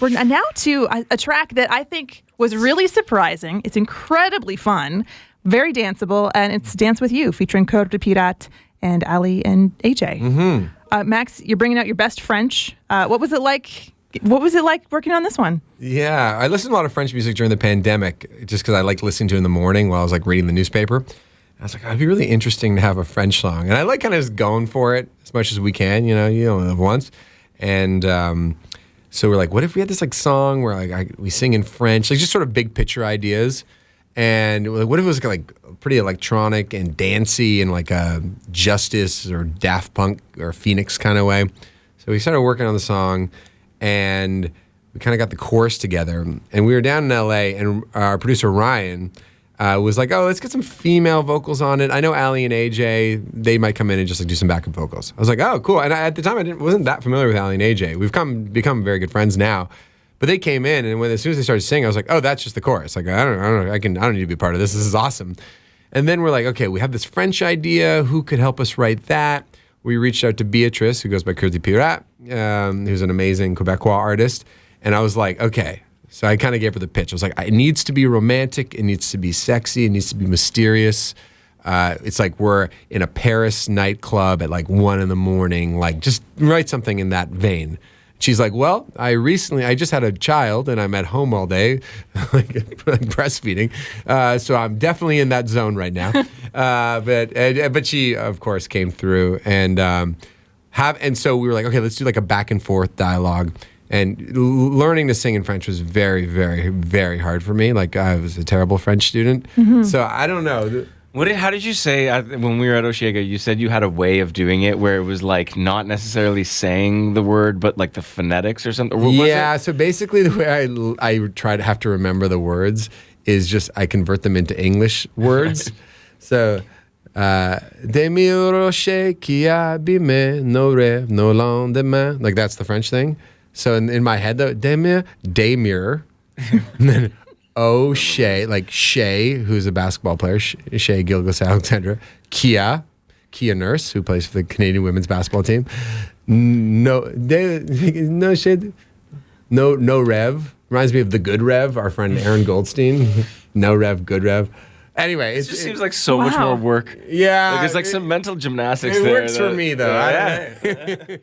We're now to a track that I think was really surprising. It's incredibly fun, very danceable, and it's Dance With You, featuring Cœur de Pirate and Ali and AJ. Mm-hmm. Max, you're bringing out your best French. What was it like? What was it like working on this one? Yeah, I listened to a lot of French music during the pandemic just because I liked listening to it in the morning while I was like reading the newspaper. I was like, it'd be really interesting to have a French song. And I like kind of just going for it as much as we can, you only live once. And so we're like, what if we had this like song where like we sing in French, like just sort of big picture ideas. And what if it was like pretty electronic and dancey and like a Justice or Daft Punk or Phoenix kind of way. So we started working on the song and we kind of got the chorus together. And we were down in LA and our producer Ryan was like, let's get some female vocals on it. I know Ali and AJ, they might come in and just like do some backup vocals. I was like, oh, cool. And at the time, I wasn't that familiar with Ali and AJ. We've become very good friends now. But they came in, and as soon as they started singing, I was like, oh, that's just the chorus. Like, I don't need to be part of this. This is awesome. And then we're like, okay, we have this French idea. Who could help us write that? We reached out to Beatrice, who goes by Cœur de Pirate, who's an amazing Quebecois artist. And I was like, okay. So I kind of gave her the pitch. I was like, it needs to be romantic. It needs to be sexy. It needs to be mysterious. It's like we're in a Paris nightclub at like 1 a.m. Like, just write something in that vein. She's like, well, I just had a child and I'm at home all day, like breastfeeding. So I'm definitely in that zone right now. But she, of course, came through and so we were like, okay, let's do like a back and forth dialogue. And learning to sing in French was very, very, very hard for me. Like, I was a terrible French student. Mm-hmm. So I don't know. How did you say, when we were at Oshiega, you said you had a way of doing it where it was like not necessarily saying the word, but like the phonetics or something? Yeah, so basically the way I try to have to remember the words is just I convert them into English words. So, Des mille rochers qui abîment nos rêves, nos lendemains. Like, that's the French thing. So in my head, though, Demir, and then O'Shea, like Shea, who's a basketball player, Shea Gilgeous-Alexandra, Kia Nurse, who plays for the Canadian women's basketball team. No Rev. Reminds me of the Good Rev, our friend Aaron Goldstein. No Rev, Good Rev. Anyway, it just seems like so much more work. Yeah. Like, it's like some mental gymnastics it there. It works for me, though. Yeah.